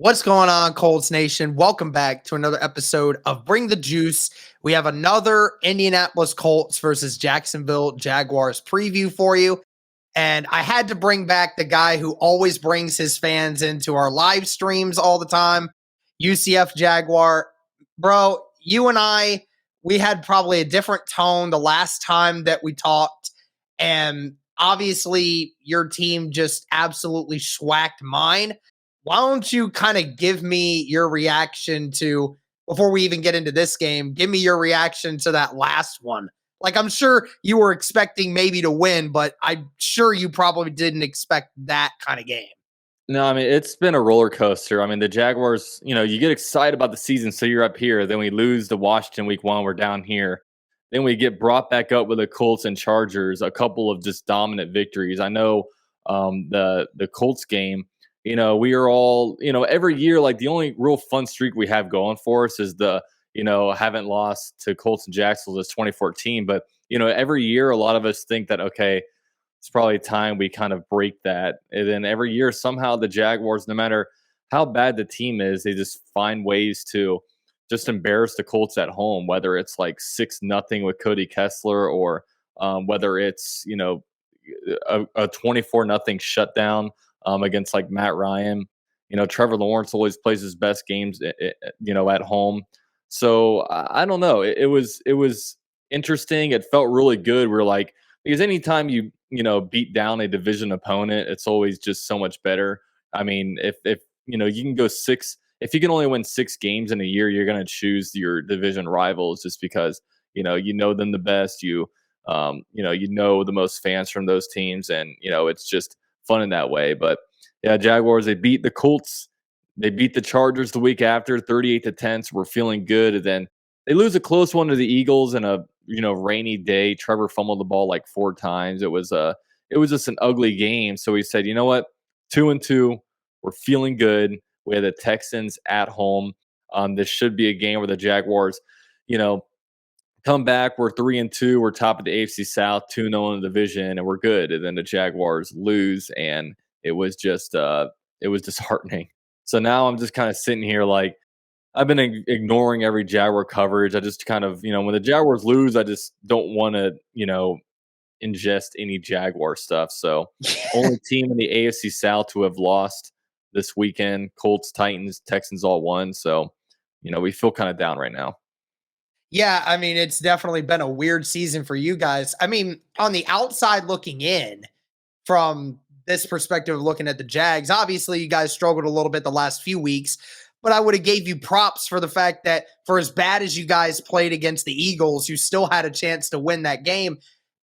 What's going on, Colts Nation? Welcome back to another episode of Bring the Juice. We have another Indianapolis Colts versus Jacksonville Jaguars preview for you. And I had to bring back the guy who always brings his fans into our live streams all the time, UCF Jaguar. Bro, you and we had probably a different tone the last time that we talked. And obviously, your team just absolutely schwacked mine. Why don't you kind of give me your reaction to, before we even get into this game, give me your reaction to that last one? Like, I'm sure you were expecting maybe to win, but I'm sure you probably didn't expect that kind of game. No, I mean, it's been a roller coaster. I mean, the Jaguars, you get excited about the season, so you're up here. Then we lose to Washington week one. We're down here. Then we get brought back up with the Colts and Chargers, a couple of just dominant victories. I know the Colts game, we are all, every year, like the only real fun streak we have going for us is haven't lost to Colts and Jacksonville since 2014. But, every year, a lot of us think that, okay, it's probably time we kind of break that. And then every year, somehow the Jaguars, no matter how bad the team is, they just find ways to just embarrass the Colts at home, whether it's like 6-0 with Cody Kessler or whether it's, a 24-0 shutdown against like Matt Ryan. Trevor Lawrence always plays his best games, at home. So I don't know. It was interesting. It felt really good. We're like, because anytime you beat down a division opponent, it's always just so much better. I mean, if you can go if you can only win 6 games in a year, you're going to choose your division rivals just because you know them the best. The most fans from those teams, and it's just fun in that way. But yeah, Jaguars, they beat the Colts. They beat the Chargers the week after, 38-10. So we're feeling good. And then they lose a close one to the Eagles in a rainy day. Trevor fumbled the ball like 4 times. It was just an ugly game. So we said, you know what, 2-2, we're feeling good. We had the Texans at home. This should be a game where the Jaguars, come back. We're 3-2. We're top of the AFC South, 2-0 in the division, and we're good. And then the Jaguars lose, and it was just disheartening. So now I'm just kind of sitting here like, I've been ignoring every Jaguar coverage. I just kind of, when the Jaguars lose, I just don't want to, ingest any Jaguar stuff. So only team in the AFC South to have lost this weekend, Colts, Titans, Texans all won. So, we feel kind of down right now. Yeah, I mean, it's definitely been a weird season for you guys. I mean, on the outside looking in, from this perspective of looking at the Jags, obviously you guys struggled a little bit the last few weeks, but I would have gave you props for the fact that for as bad as you guys played against the Eagles, you still had a chance to win that game.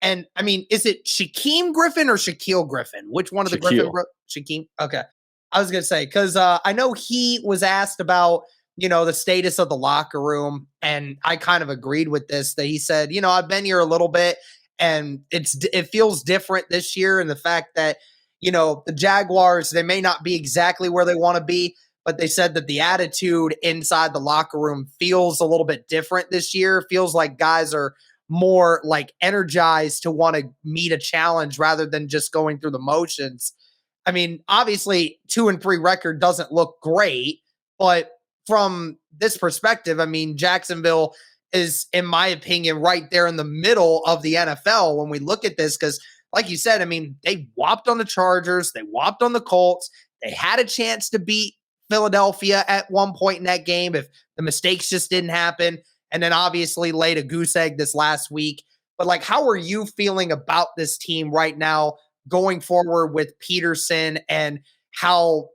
And I mean, is it Shaquem Griffin or Shaquille Griffin? Which one of the Griffin? Shaquem? Okay. I was going to say, because I know he was asked about, the status of the locker room. And I kind of agreed with this, that he said, I've been here a little bit and it feels different this year. And the fact that, the Jaguars, they may not be exactly where they want to be, but they said that the attitude inside the locker room feels a little bit different this year. Feels like guys are more like energized to want to meet a challenge rather than just going through the motions. I mean, obviously 2-3 record doesn't look great, but from this perspective, I mean, Jacksonville is, in my opinion, right there in the middle of the NFL when we look at this, because like you said, I mean, they whopped on the Chargers, they whopped on the Colts, they had a chance to beat Philadelphia at one point in that game if the mistakes just didn't happen, and then obviously laid a goose egg this last week. But like, how are you feeling about this team right now going forward with Peterson and how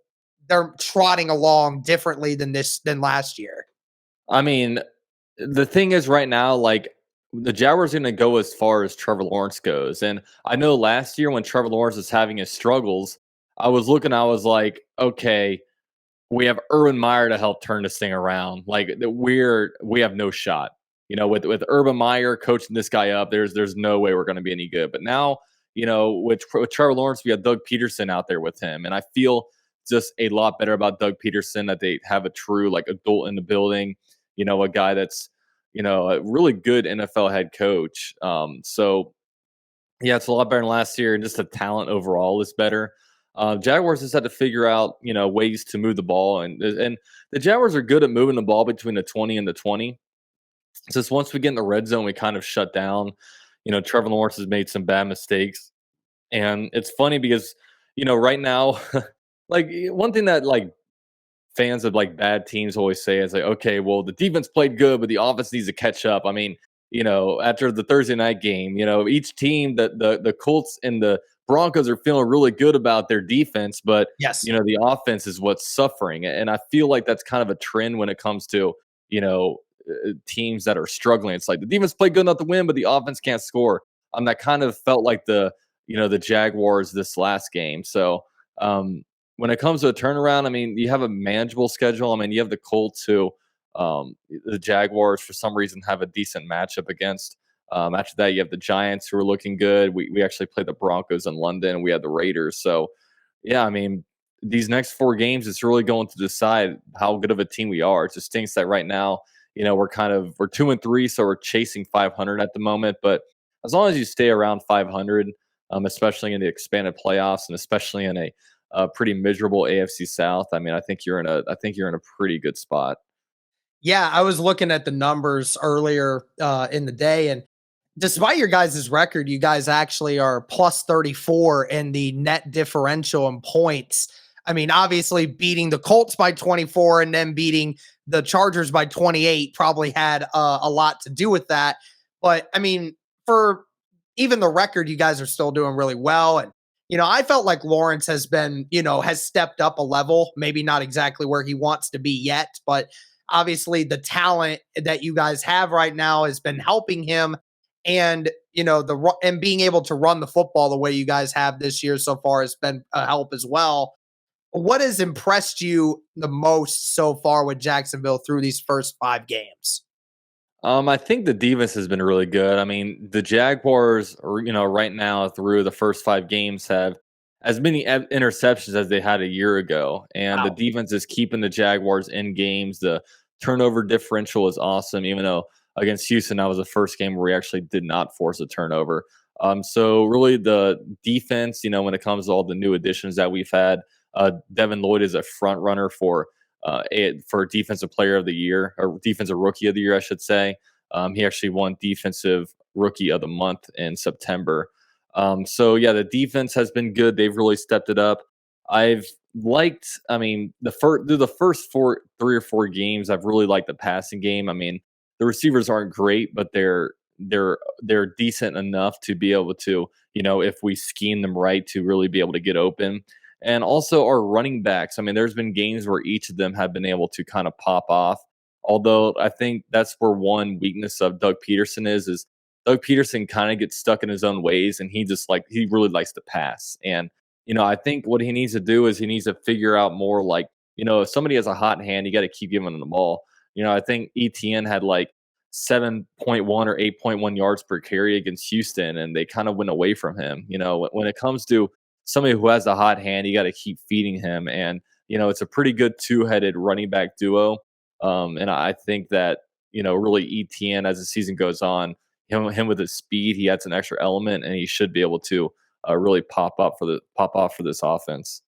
they're trotting along differently than last year? I mean, the thing is right now, like the Jaguars are going to go as far as Trevor Lawrence goes. And I know last year when Trevor Lawrence was having his struggles, I was like, okay, we have Urban Meyer to help turn this thing around. Like we have no shot. With Urban Meyer coaching this guy up, there's no way we're going to be any good. But now, with Trevor Lawrence, we have Doug Peterson out there with him, and I feel just a lot better about Doug Peterson, that they have a true like adult in the building. A guy that's a really good NFL head coach. So yeah, it's a lot better than last year, and just the talent overall is better. Jaguars just had to figure out, ways to move the ball, and the Jaguars are good at moving the ball between the 20 and the 20. Just once we get in the red zone, we kind of shut down. Trevor Lawrence has made some bad mistakes, and it's funny because right now, like one thing that like fans of like bad teams always say is like, okay, well, the defense played good, but the offense needs to catch up. I mean, after the Thursday night game, each team, the Colts and the Broncos are feeling really good about their defense, but Yes. the offense is what's suffering. And I feel like that's kind of a trend when it comes to, teams that are struggling. It's like the defense played good enough to win, but the offense can't score. That kind of felt like the Jaguars this last game. So, when it comes to a turnaround, I mean, you have a manageable schedule. I mean, you have the Colts who the Jaguars for some reason have a decent matchup against. After that, you have the Giants who are looking good. We actually played the Broncos in London, and we had the Raiders. So, yeah, I mean, these next 4 games, it's really going to decide how good of a team we are. It just stinks that right now, we're 2-3, so we're chasing 500 at the moment. But as long as you stay around 500, especially in the expanded playoffs, and especially in a pretty miserable AFC South, I mean, I think you're in a pretty good spot. Yeah, I was looking at the numbers earlier in the day, and despite your guys' record, you guys actually are plus 34 in the net differential in points. I mean, obviously, beating the Colts by 24 and then beating the Chargers by 28 probably had a lot to do with that. But I mean, for even the record, you guys are still doing really well. And, I felt like Lawrence has been, has stepped up a level, maybe not exactly where he wants to be yet, but obviously the talent that you guys have right now has been helping him. And and being able to run the football the way you guys have this year so far has been a help as well. What has impressed you the most so far with Jacksonville through these first 5 games? I think the defense has been really good. I mean, the Jaguars, are, right now through the first 5 games have as many interceptions as they had a year ago, and the Wow. defense is keeping the Jaguars in games. The turnover differential is awesome, even though against Houston that was the first game where we actually did not force a turnover. So really, the defense, when it comes to all the new additions that we've had, Devin Lloyd is a front runner for defensive player of the year, or defensive rookie of the year, I should say. He actually won defensive rookie of the month in September. So yeah, the defense has been good. They've really stepped it up. I've liked, I mean, through the first 3 or 4 games, I've really liked the passing game. I mean, the receivers aren't great, but they're decent enough to be able to, if we scheme them right, to really be able to get open. And also our running backs. I mean, there's been games where each of them have been able to kind of pop off. Although I think that's where one weakness of Doug Peterson is Doug Peterson kind of gets stuck in his own ways, and he really likes to pass. And I think what he needs to do is he needs to figure out more like, if somebody has a hot hand, you got to keep giving them the ball. I think ETN had like 7.1 or 8.1 yards per carry against Houston, and they kind of went away from him. When it comes to somebody who has a hot hand, you got to keep feeding him. And, it's a pretty good two-headed running back duo. And I think that, really ETN as the season goes on, him with his speed, he adds an extra element, and he should be able to really pop off for this offense.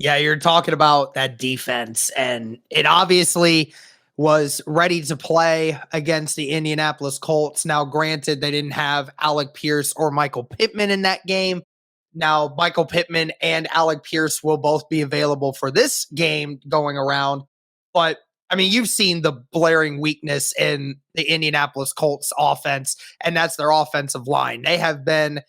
Yeah, you're talking about that defense, and it obviously was ready to play against the Indianapolis Colts. Now, granted, they didn't have Alec Pierce or Michael Pittman in that game. Now, Michael Pittman and Alec Pierce will both be available for this game going around. But I mean, you've seen the blaring weakness in the Indianapolis Colts offense, and that's their offensive line. They have been,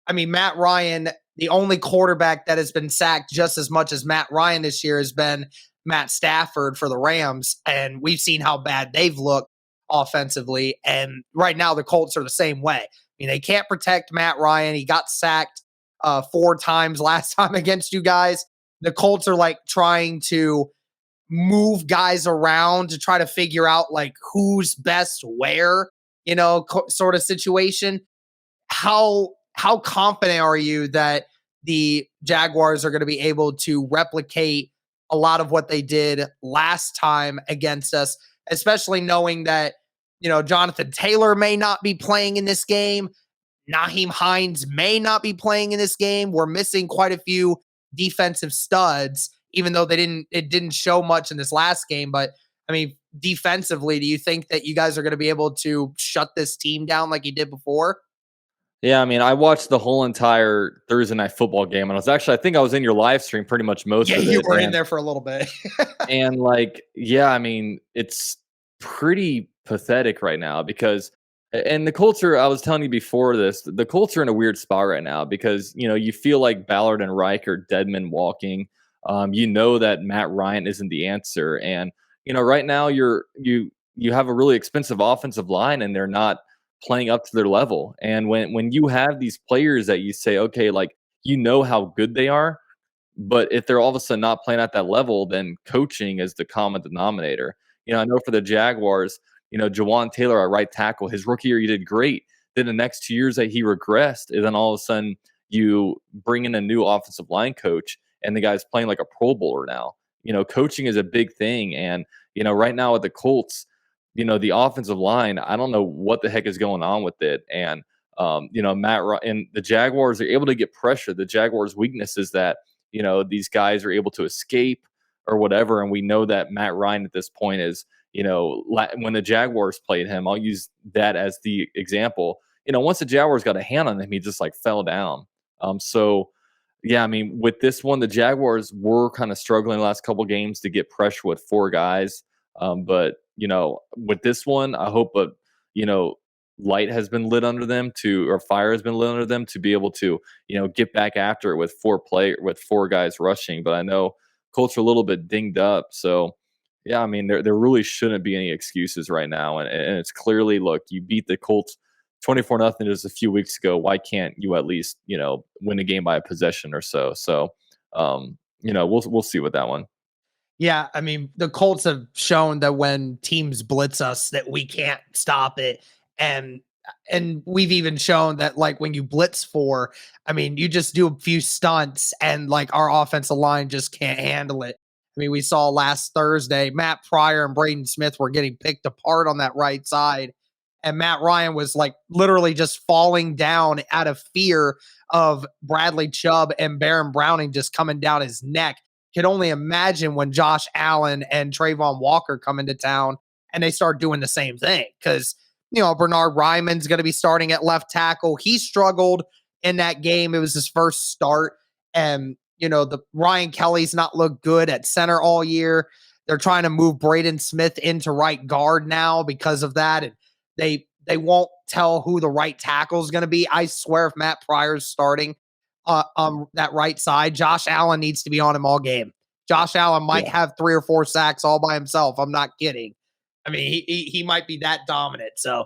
I mean, Matt Ryan, the only quarterback that has been sacked just as much as Matt Ryan this year has been Matt Stafford for the Rams. And we've seen how bad they've looked offensively. And right now, the Colts are the same way. I mean, they can't protect Matt Ryan. He got sacked 4 times last time against you guys. The Colts are like trying to move guys around to try to figure out like who's best where, sort of situation. How confident are you that the Jaguars are going to be able to replicate a lot of what they did last time against us, especially knowing that, Jonathan Taylor may not be playing in this game. Naheem Hines may not be playing in this game. We're missing quite a few defensive studs, even though it didn't show much in this last game. But I mean, defensively, do you think that you guys are going to be able to shut this team down like you did before? Yeah, I mean, I watched the whole entire Thursday night football game, and I think I was in your live stream pretty much most Yeah, of you it. were in there for a little bit. And like, yeah, I mean, it's pretty pathetic right now because and the Colts are, I was telling you before this, the Colts are in a weird spot right now because, you feel like Ballard and Reich are dead men walking. You know that Matt Ryan isn't the answer. And, right now you have a really expensive offensive line and they're not playing up to their level. And when you have these players that you say, okay, like how good they are, but if they're all of a sudden not playing at that level, then coaching is the common denominator. I know for the Jaguars, Jawan Taylor at right tackle, his rookie year, he did great. Then the next 2 years that he regressed, and then all of a sudden you bring in a new offensive line coach, and the guy's playing like a Pro Bowler now. Coaching is a big thing. And, right now with the Colts, the offensive line, I don't know what the heck is going on with it. And, Matt and the Jaguars are able to get pressure. The Jaguars' weakness is that these guys are able to escape or whatever. And we know that Matt Ryan at this point is, when the Jaguars played him, I'll use that as the example. Once the Jaguars got a hand on him, he just like fell down. So, yeah, I mean, with this one, the Jaguars were kind of struggling the last couple games to get pressure with four guys. But, with this one, I hope light has been lit under them or fire has been lit under them to be able to, get back after it with with four guys rushing. But I know Colts are a little bit dinged up. So yeah, I mean, there really shouldn't be any excuses right now. And it's clearly, look, you beat the Colts 24-0 just a few weeks ago. Why can't you at least, win a game by a possession or so? So we'll see with that one. Yeah, I mean, the Colts have shown that when teams blitz us that we can't stop it. And we've even shown that like when you blitz for, I mean, you just do a few stunts and like our offensive line just can't handle it. I mean, we saw last Thursday, Matt Pryor and Braden Smith were getting picked apart on that right side. And Matt Ryan was like literally just falling down out of fear of Bradley Chubb and Baron Browning just coming down his neck. Can only imagine when Josh Allen and Trayvon Walker come into town and they start doing the same thing. Because, Bernard Ryman's going to be starting at left tackle. He struggled in that game. It was his first start. And, the Ryan Kelly's not looked good at center all year. They're trying to move Braden Smith into right guard now because of that. And they won't tell who the right tackle is going to be. I swear if Matt Pryor's starting that right side, Josh Allen needs to be on him all game. Josh Allen might have 3 or 4 sacks all by himself. I'm not kidding. I mean, he might be that dominant. So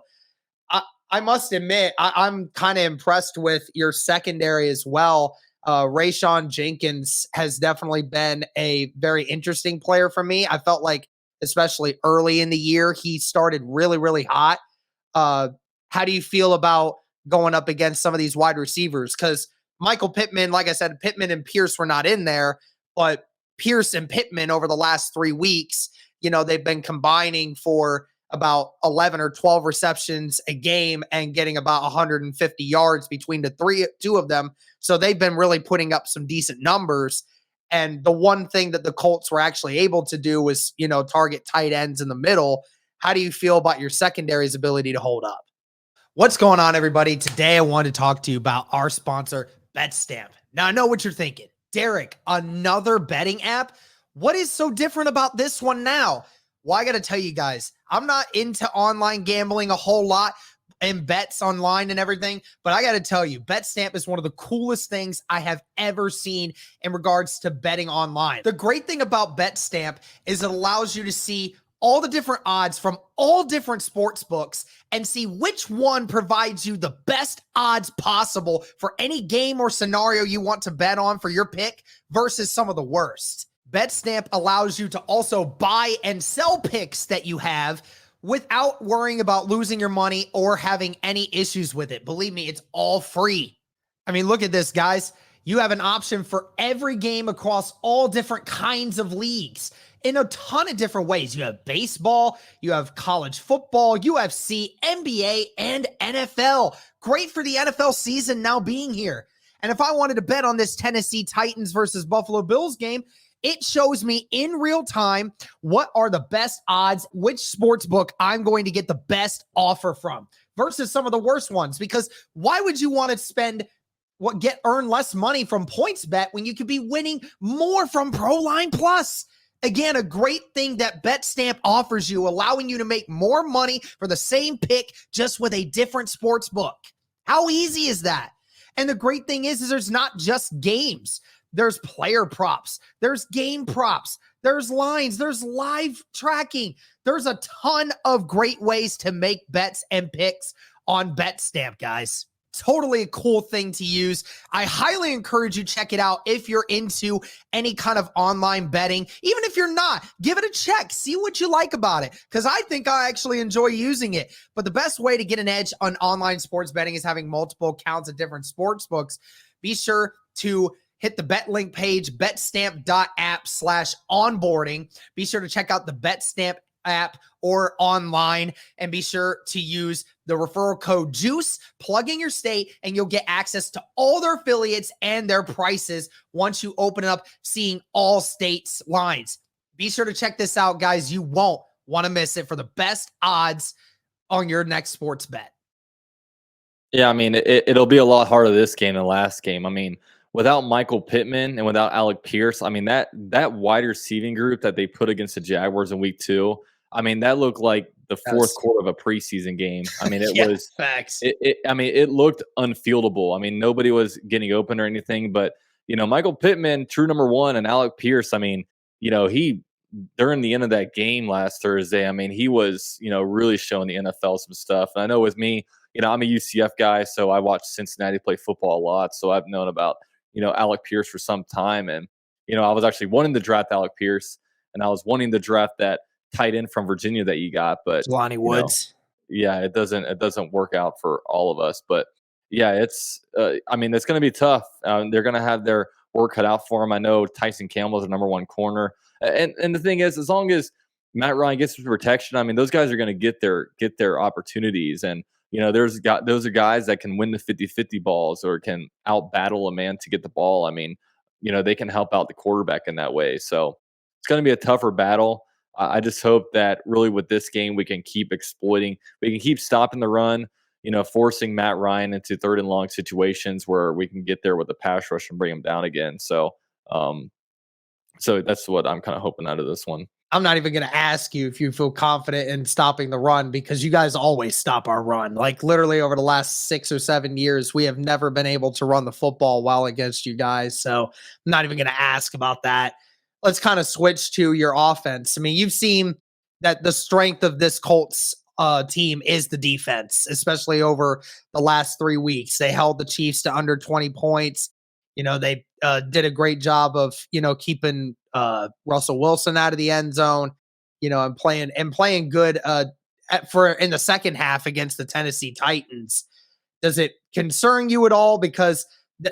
I must admit, I'm kind of impressed with your secondary as well. Rayshawn Jenkins has definitely been a very interesting player for me. I felt like, especially early in the year, he started really, really hot. How do you feel about going up against some of these wide receivers? Because Michael Pittman, like I said, Pittman and Pierce were not in there, but Pierce and Pittman over the last 3 weeks, they've been combining for about 11 or 12 receptions a game and getting about 150 yards between the two of them. So they've been really putting up some decent numbers. And the one thing that the Colts were actually able to do was, target tight ends in the middle. How do you feel about your secondary's ability to hold up? What's going on, everybody? Today, I want to talk to you about our sponsor, BetStamp. Now, I know what you're thinking. Derek, another betting app? What is so different about this one now? Well, I got to tell you guys, I'm not into online gambling a whole lot and bets online and everything, but I got to tell you, BetStamp is one of the coolest things I have ever seen in regards to betting online. The great thing about BetStamp is it allows you to see all the different odds from all different sports books and see which one provides you the best odds possible for any game or scenario you want to bet on for your pick versus some of the worst. BetStamp allows you to also buy and sell picks that you have without worrying about losing your money or having any issues with it. Believe me, it's all free. I mean, look at this, guys. You have an option for every game across all different kinds of leagues in a ton of different ways. You have baseball, you have college football, UFC, NBA, and NFL. Great for the NFL season now being here. And if I wanted to bet on this Tennessee Titans versus Buffalo Bills game, it shows me in real time what are the best odds, which sports book I'm going to get the best offer from versus some of the worst ones. Because why would you want to spend earn less money from points bet when you could be winning more from ProLine Plus? Again, a great thing that BetStamp offers you, allowing you to make more money for the same pick just with a different sports book. How easy is that? And the great thing is there's not just games. There's player props. There's game props. There's lines. There's live tracking. There's a ton of great ways to make bets and picks on BetStamp, guys. Totally a cool thing to use. I highly encourage you check it out if you're into any kind of online betting. Even if you're not, give it a check. See what you like about it, because I think I actually enjoy using it. But the best way to get an edge on online sports betting is having multiple accounts at different sports books. Be sure to hit the BetLink page, betstamp.app/onboarding. Be sure to check out the BetStamp app or online, and be sure to use the referral code JUICE, plug in your state, and you'll get access to all their affiliates and their prices once you open up seeing all states lines. Be sure to check this out, guys. You won't want to miss it for the best odds on your next sports bet. Yeah, I mean, it'll be a lot harder this game than last game. I mean, without Michael Pittman and without Alec Pierce, I mean, that wide receiving group that they put against the Jaguars in week 2, I mean, that looked like the fourth quarter of a preseason game. I mean, it was facts. I mean, it looked unfieldable. I mean, nobody was getting open or anything, but Michael Pittman, true number 1, and Alec Pierce, I mean, he during the end of that game last Thursday, I mean, he was, really showing the NFL some stuff. And I know with me, I'm a UCF guy, so I watch Cincinnati play football a lot. So I've known about, Alec Pierce for some time. And, I was actually wanting to draft Alec Pierce, and I was wanting to draft that tight end from Virginia that you got, but Jelani Woods. Yeah, it doesn't work out for all of us. But yeah, it's I mean, it's going to be tough. They're going to have their work cut out for them. I know Tyson Campbell is the number 1 corner, and the thing is, as long as Matt Ryan gets his protection, I mean, those guys are going to get their opportunities. And those are guys that can win the 50-50 balls or can out battle a man to get the ball. I mean, they can help out the quarterback in that way. So it's going to be a tougher battle. I just hope that really with this game we can keep exploiting, we can keep stopping the run, forcing Matt Ryan into 3rd and long situations where we can get there with the pass rush and bring him down again. So, so that's what I'm kind of hoping out of this one. I'm not even going to ask you if you feel confident in stopping the run, because you guys always stop our run. Like literally over the last 6 or 7 years, we have never been able to run the football well against you guys. So I'm not even going to ask about that. Let's kind of switch to your offense. I mean, you've seen that the strength of this Colts team is the defense, especially over the last 3 weeks. They held the Chiefs to under 20 points. They did a great job of, keeping Russell Wilson out of the end zone, and playing good in the second half against the Tennessee Titans. Does it concern you at all? Because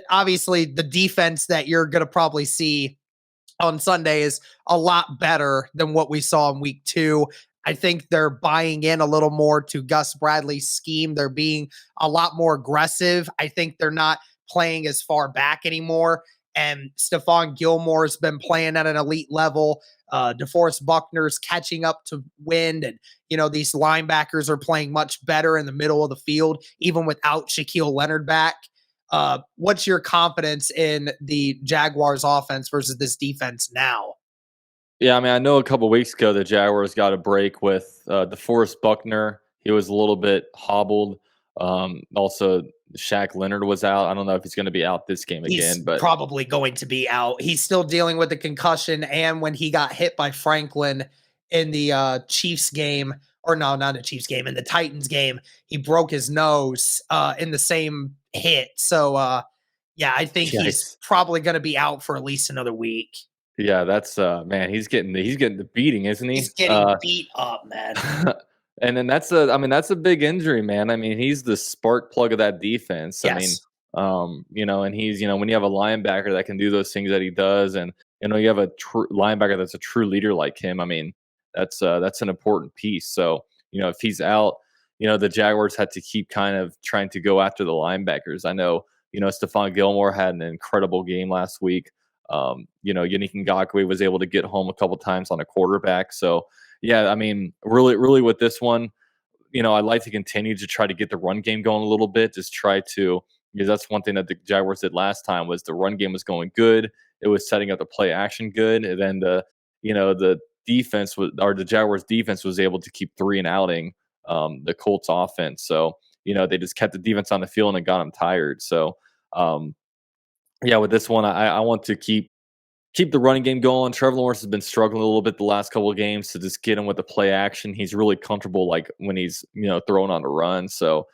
obviously the defense that you're going to probably see on Sunday is a lot better than what we saw in week 2. I think they're buying in a little more to Gus Bradley's scheme. They're being a lot more aggressive. I think they're not playing as far back anymore. And Stephon Gilmore has been playing at an elite level. DeForest Buckner's catching up to wind. And, these linebackers are playing much better in the middle of the field, even without Shaquille Leonard back. What's your confidence in the Jaguars offense versus this defense now? Yeah, I mean, I know a couple weeks ago the Jaguars got a break with DeForest Buckner. He was a little bit hobbled. Also, Shaq Leonard was out. I don't know if he's going to be out this game again, but probably going to be out. He's still dealing with the concussion, and when he got hit by Franklin in the Chiefs game, or no, not the Chiefs game, in the Titans game, he broke his nose in the same hit. So, yeah, I think he's probably going to be out for at least another week. Yeah, that's man, he's getting the beating, isn't he? He's getting beat up, man. And then that's a big injury, man. I mean, he's the spark plug of that defense. Yes. I mean, and he's, when you have a linebacker that can do those things that he does, and you have a true linebacker that's a true leader like him. I mean, that's an important piece. So, if he's out, the Jaguars had to keep kind of trying to go after the linebackers. I know Stephon Gilmore had an incredible game last week. Yannick Ngakoue was able to get home a couple times on a quarterback. So, yeah, I mean, really, really with this one, I'd like to continue to try to get the run game going a little bit. Just try to, because that's one thing that the Jaguars did last time was the run game was going good. It was setting up the play action good, and then the defense was, or the Jaguars defense was able to keep three and outing the Colts offense. So they just kept the defense on the field and got them tired. So um, yeah, with this one, I want to keep the running game going. Trevor Lawrence has been struggling a little bit the last couple of games to just get him with the play action. He's really comfortable like when he's throwing on the run. So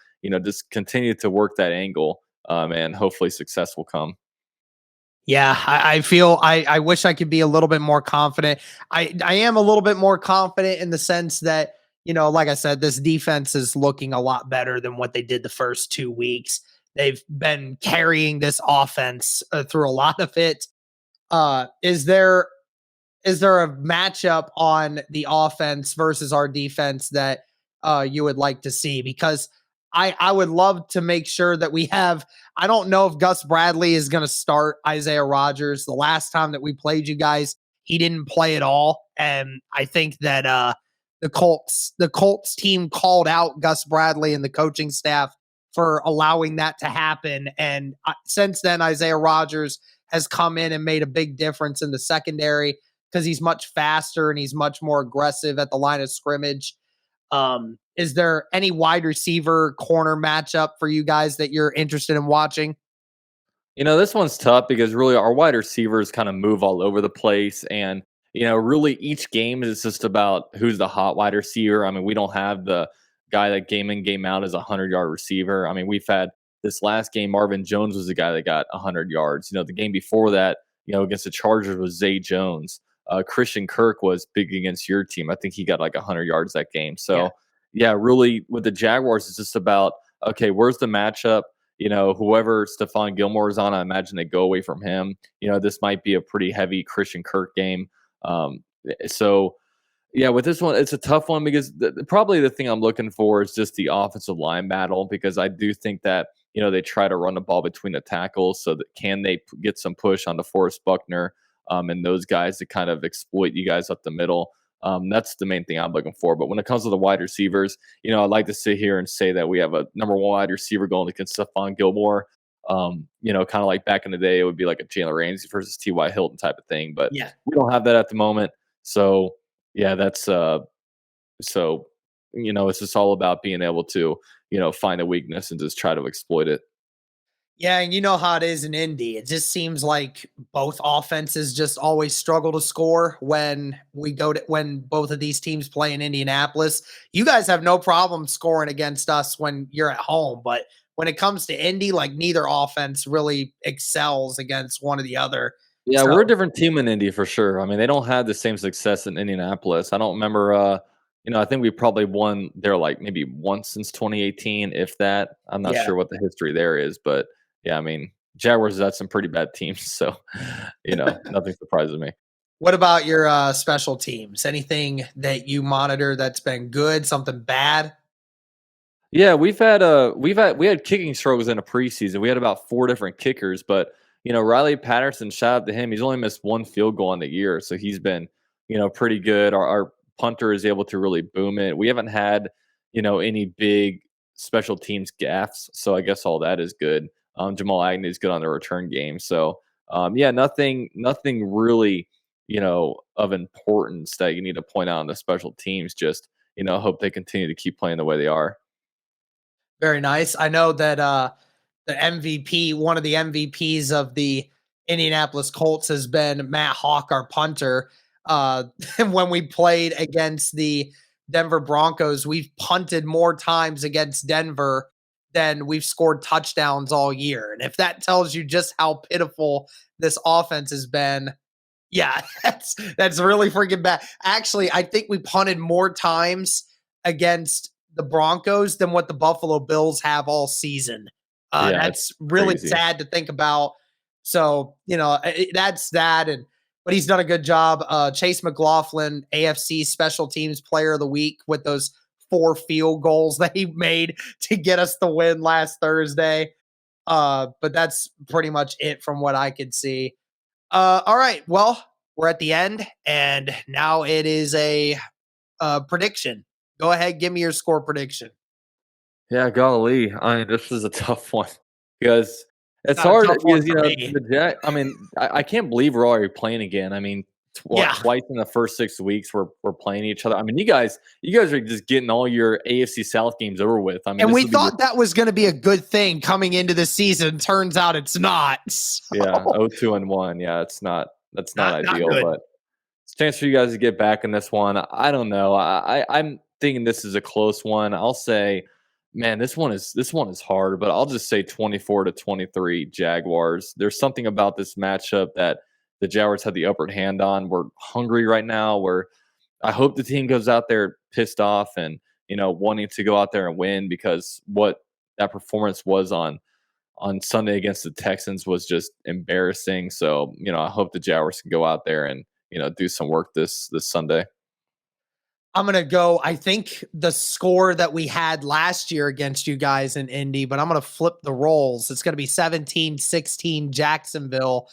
just continue to work that angle, and hopefully success will come. Yeah, I feel I wish I could be a little bit more confident. I am a little bit more confident in the sense that, like I said, this defense is looking a lot better than what they did the first 2 weeks. They've been carrying this offense through a lot of it. Is there a matchup on the offense versus our defense that you would like to see? Because I would love to make sure that we have. I don't know if Gus Bradley is going to start Isaiah Rodgers. The last time that we played you guys, he didn't play at all, and I think that the Colts team called out Gus Bradley and the coaching staff for allowing that to happen. And since then, Isaiah Rodgers has come in and made a big difference in the secondary because he's much faster and he's much more aggressive at the line of scrimmage. Is there any wide receiver corner matchup for you guys that you're interested in watching? This one's tough because really our wide receivers kind of move all over the place. And, really each game is just about who's the hot wide receiver. I mean, we don't have the guy that game in, game out is a 100-yard receiver. I mean, we've had this last game, Marvin Jones was the guy that got 100 yards. The game before that, against the Chargers was Zay Jones. Christian Kirk was big against your team. I think he got like 100 yards that game. So, yeah, really with the Jaguars, it's just about, okay, where's the matchup? Whoever Stephon Gilmore is on, I imagine they go away from him. This might be a pretty heavy Christian Kirk game. So, yeah, with this one, it's a tough one because probably the thing I'm looking for is just the offensive line battle because I do think that, they try to run the ball between the tackles so that can they get some push on the Forrest Buckner and those guys to kind of exploit you guys up the middle. That's the main thing I'm looking for. But when it comes to the wide receivers, I'd like to sit here and say that we have a number one wide receiver going against Stephon Gilmore. Kind of like back in the day, it would be like a Jalen Ramsey versus T.Y. Hilton type of thing. But Yeah. we don't have that at the moment. So, yeah, that's it's just all about being able to, find a weakness and just try to exploit it. Yeah, and you know how it is in Indy. It just seems like both offenses just always struggle to score when both of these teams play in Indianapolis. You guys have no problem scoring against us when you're at home, but when it comes to Indy, like neither offense really excels against one or the other. Yeah, So we're a different team in Indy for sure. I mean, they don't have the same success in Indianapolis. I don't remember. I think we probably won there like maybe once since 2018, if that. I'm not yeah. sure what the history there is, but yeah, I mean, Jaguars had some pretty bad teams, so nothing surprises me. What about your special teams? Anything that you monitor that's been good, something bad? Yeah, we had kicking struggles in a preseason. We had about four different kickers, but Riley Patterson, shout out to him. He's only missed one field goal on the year, so he's been pretty good. Our punter is able to really boom it. We haven't had any big special teams gaffes, so I guess all that is good. Jamal Agnew is good on the return game, so yeah, nothing really of importance that you need to point out on the special teams. Just hope they continue to keep playing the way they are. Very nice. I know that the MVP, one of the MVPs of the Indianapolis Colts has been Matt Hawk, our punter. When we played against the Denver Broncos, we've punted more times against Denver than we've scored touchdowns all year. And if that tells you just how pitiful this offense has been, yeah, that's really freaking bad. Actually, I think we punted more times against the Broncos than what the Buffalo Bills have all season. Yeah, That's it's really crazy. sad to think about. So, that's that. But he's done a good job. Chase McLaughlin, AFC Special Teams Player of the Week with those 4 field goals that he made to get us the win last Thursday. But that's pretty much it from what I could see. All right. Well, we're at the end, and now it is a prediction. Go ahead, give me your score prediction. Yeah, golly. I mean, this is a tough one because it's Not a hard tough one because for me. the Jack. I mean, I can't believe we're already playing again. I mean, Yeah. twice in the first 6 weeks we're playing each other. I mean, you guys are just getting all your AFC South games over with. I mean, And this we will be thought that was going to be a good thing coming into the season. Turns out it's not. yeah, So, 0-2-1. Yeah, it's not that's not not ideal, good. but it's a chance for you guys to get back in this one. I don't know. I'm thinking this is a close one. I'll say, man, this one is hard, but I'll just say 24-23 Jaguars. There's something about this matchup that the Jaguars had the upper hand on. We're hungry right now. I hope the team goes out there pissed off and wanting to go out there and win because what that performance was on Sunday against the Texans was just embarrassing. So, I hope the Jaguars can go out there and, do some work this Sunday. I'm going to go. I think the score that we had last year against you guys in Indy, but I'm going to flip the roles. It's going to be 17-16 Jacksonville.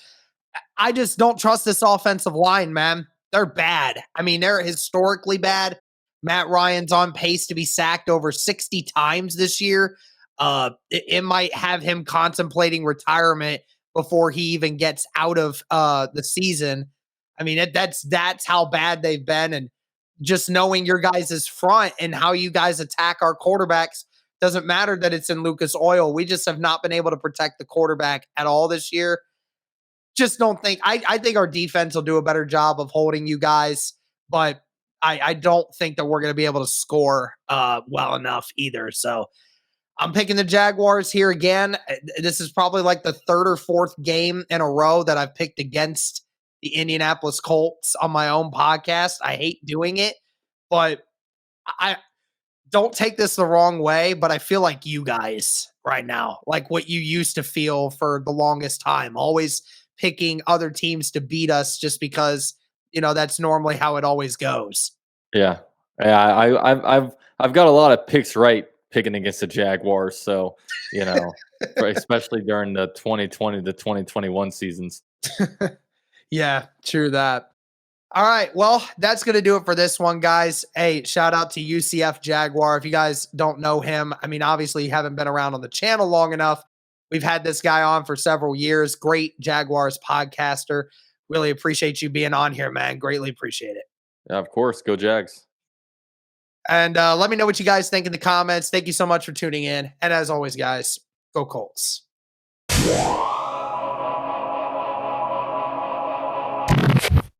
I just don't trust this offensive line, man. They're bad. I mean, they're historically bad. Matt Ryan's on pace to be sacked over 60 times this year. It might have him contemplating retirement before he even gets out of the season. I mean, that's how bad they've been. And just knowing your guys' front and how you guys attack our quarterbacks doesn't matter that it's in Lucas Oil. We just have not been able to protect the quarterback at all this year. Just don't think I think our defense will do a better job of holding you guys, but I don't think that we're going to be able to score well enough either. So I'm picking the Jaguars here again. This is probably like the third or fourth game in a row that I've picked against the Indianapolis Colts on my own podcast. I hate doing it, but I don't take this the wrong way, but I feel like you guys right now, like what you used to feel for the longest time, always picking other teams to beat us just because, that's normally how it always goes. Yeah. Yeah, I've got a lot of picks right picking against the Jaguars, so, especially during the 2020 to 2021 seasons. Yeah, true that. All right. Well, that's going to do it for this one, guys. Hey, shout out to UCF Jaguar. If you guys don't know him, I mean, obviously you haven't been around on the channel long enough. We've had this guy on for several years. Great Jaguars podcaster. Really appreciate you being on here, man. Greatly appreciate it. Yeah, of course. Go Jags. And let me know what you guys think in the comments. Thank you so much for tuning in. And as always, guys, go Colts.